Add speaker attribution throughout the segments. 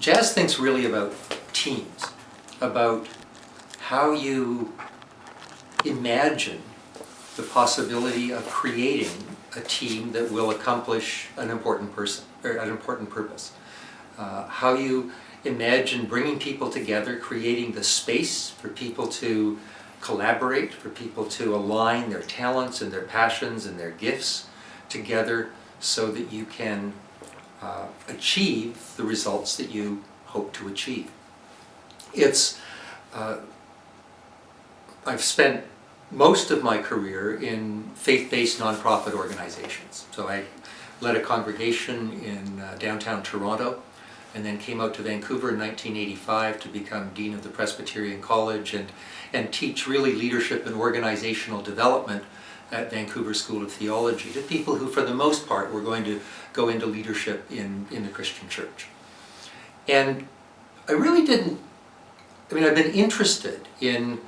Speaker 1: Jazz thinks really about teams, about how you imagine the possibility of creating a team that will accomplish an important purpose. How you imagine bringing people together, creating the space for people to collaborate, for people to align their talents and their passions and their gifts together so that you can achieve the results that you hope to achieve. I've spent most of my career in faith-based nonprofit organizations. So I led a congregation in downtown Toronto, and then came out to Vancouver in 1985 to become Dean of the Presbyterian College and teach really leadership and organizational development at Vancouver School of Theology to people who, for the most part, were going to go into leadership in the Christian church. And I've been interested in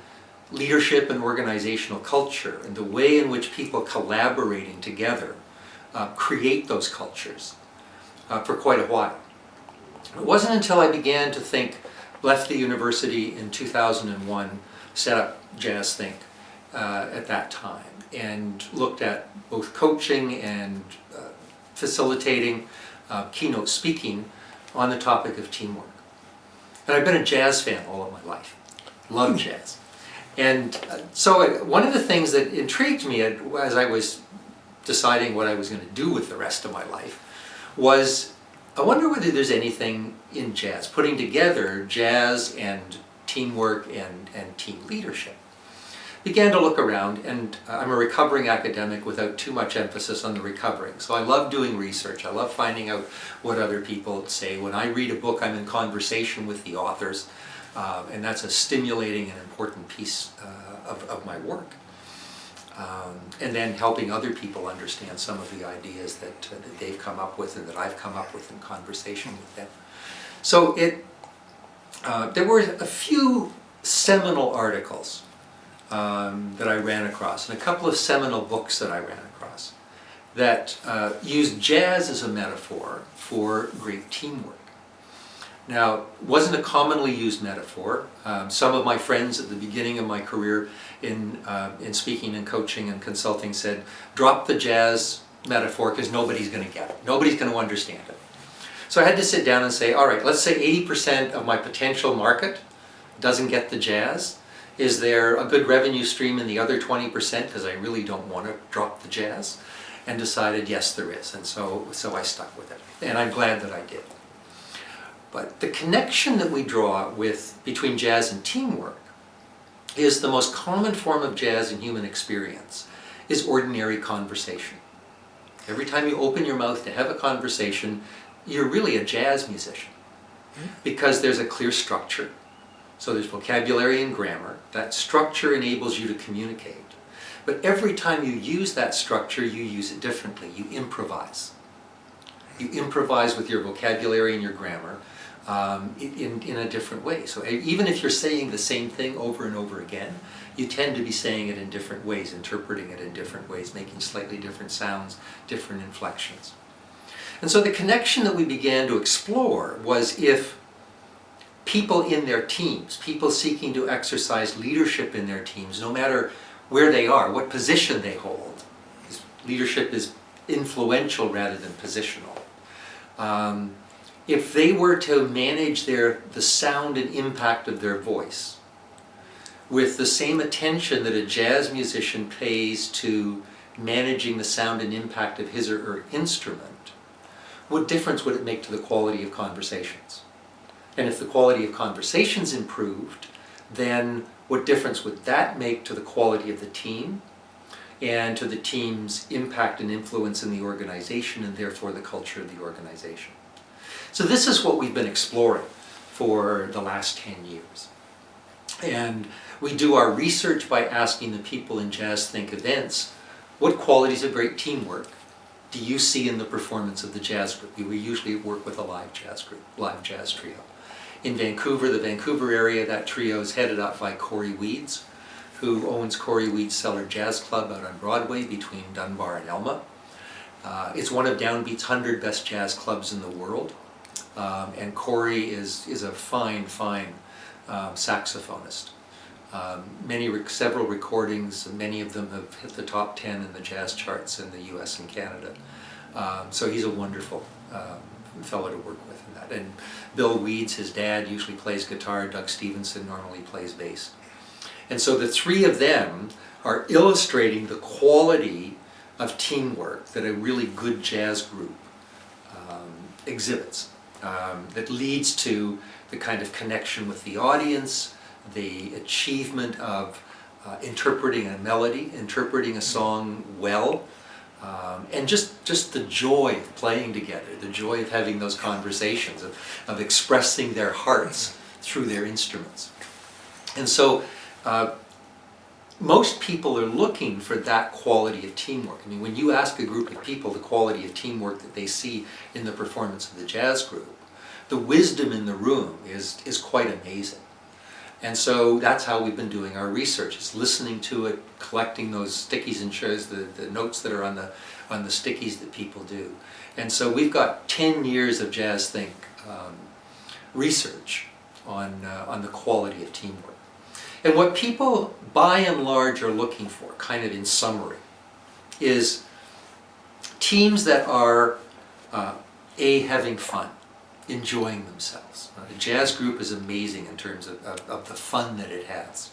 Speaker 1: leadership and organizational culture and the way in which people collaborating together create those cultures for quite a while. It wasn't until I began to left the university in 2001, set up Jazz Think at that time, and looked at both coaching and facilitating keynote speaking on the topic of teamwork. And I've been a jazz fan all of my life. Love jazz. And so one of the things that intrigued me as I was deciding what I was going to do with the rest of my life was, I wonder whether there's anything in jazz, putting together jazz and teamwork and team leadership. Began to look around, and I'm a recovering academic without too much emphasis on the recovering. So I love doing research. I love finding out what other people say. When I read a book, I'm in conversation with the authors, and that's a stimulating and important piece of my work. And then helping other people understand some of the ideas that they've come up with and that I've come up with in conversation with them. So there were a few seminal articles that I ran across, and a couple of seminal books that I ran across that used jazz as a metaphor for great teamwork. Now, it wasn't a commonly used metaphor. Some of my friends at the beginning of my career in speaking and coaching and consulting said, drop the jazz metaphor because nobody's going to get it. Nobody's going to understand it. So I had to sit down and say, all right, let's say 80% of my potential market doesn't get the jazz. Is there a good revenue stream in the other 20% because I really don't want to drop the jazz? And decided, yes, there is. And so I stuck with it. And I'm glad that I did. But the connection that we draw between jazz and teamwork is the most common form of jazz in human experience, is ordinary conversation. Every time you open your mouth to have a conversation, you're really a jazz musician because there's a clear structure. So there's vocabulary and grammar. That structure enables you to communicate. But every time you use that structure, you use it differently. You improvise. You improvise with your vocabulary and your grammar in a different way. So even if you're saying the same thing over and over again, you tend to be saying it in different ways, interpreting it in different ways, making slightly different sounds, different inflections. And so the connection that we began to explore was if people in their teams, people seeking to exercise leadership in their teams, no matter where they are, what position they hold, because leadership is influential rather than positional. If they were to manage the sound and impact of their voice with the same attention that a jazz musician pays to managing the sound and impact of his or her instrument, what difference would it make to the quality of conversations? And if the quality of conversations improved, then what difference would that make to the quality of the team and to the team's impact and influence in the organization and therefore the culture of the organization? So this is what we've been exploring for the last 10 years. And we do our research by asking the people in Jazz Think events, what qualities of great teamwork do you see in the performance of the jazz group? We usually work with a live jazz group, live jazz trio. In Vancouver, the Vancouver area, that trio is headed up by Corey Weeds, who owns Corey Weeds Cellar Jazz Club out on Broadway between Dunbar and Elma. It's one of Downbeat's 100 best jazz clubs in the world. And Corey is a fine saxophonist. Several recordings, many of them have hit the top 10 in the jazz charts in the US and Canada. So he's a wonderful fellow to work with in that. And Bill Weeds, his dad, usually plays guitar. Doug Stevenson normally plays bass. And so the three of them are illustrating the quality of teamwork that a really good jazz group exhibits, that leads to the kind of connection with the audience, the achievement of interpreting a melody, interpreting a song well, and just the joy of playing together, the joy of having those conversations, of expressing their hearts through their instruments. And so most people are looking for that quality of teamwork. I mean, when you ask a group of people the quality of teamwork that they see in the performance of the jazz group, the wisdom in the room is quite amazing. And so that's how we've been doing our research, is listening to it, collecting those stickies and shows the notes that are on the stickies that people do. And so we've got 10 years of Jazz Think research on the quality of teamwork. And what people, by and large, are looking for, kind of in summary, is teams that are having fun, enjoying themselves. A jazz group is amazing in terms of the fun that it has.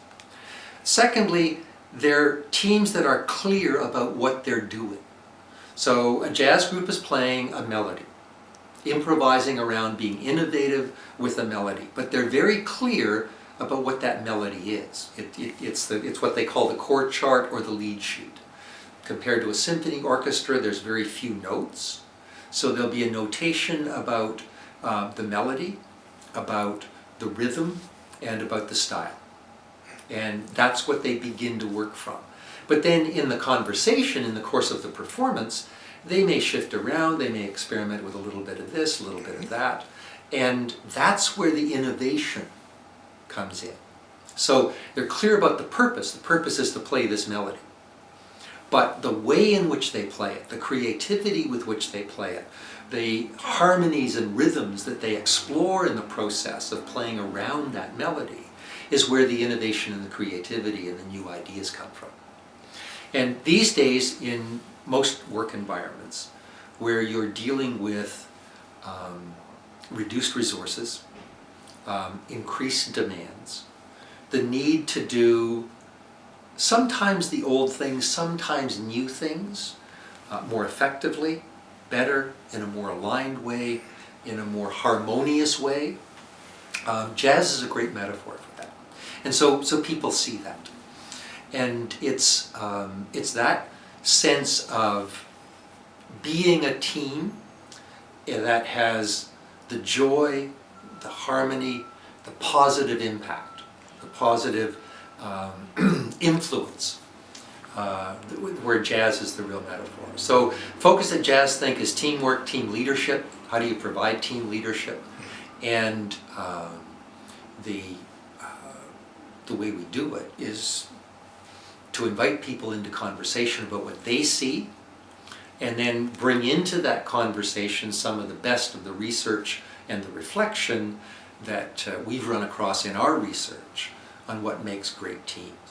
Speaker 1: Secondly, they're teams that are clear about what they're doing. So a jazz group is playing a melody, improvising around, being innovative with a melody, but they're very clear about what that melody is. It's what they call the chord chart or the lead sheet. Compared to a symphony orchestra, there's very few notes. So there'll be a notation about the melody, about the rhythm, and about the style. And that's what they begin to work from. But then in the conversation, in the course of the performance, they may shift around, they may experiment with a little bit of this, a little bit of that. And that's where the innovation comes in. So they're clear about the purpose. The purpose is to play this melody. But the way in which they play it, the creativity with which they play it, the harmonies and rhythms that they explore in the process of playing around that melody is where the innovation and the creativity and the new ideas come from. And these days, in most work environments, where you're dealing with reduced resources, increased demands, the need to do sometimes the old things, sometimes new things, more effectively, better, in a more aligned way, in a more harmonious way. Jazz is a great metaphor for that. And so people see that. And it's that sense of being a team that has the joy, the harmony, the positive impact, the positive influence, where jazz is the real metaphor. So focus at Jazz Think is teamwork, team leadership. How do you provide team leadership? And the way we do it is to invite people into conversation about what they see, and then bring into that conversation some of the best of the research and the reflection that we've run across in our research on what makes great teams.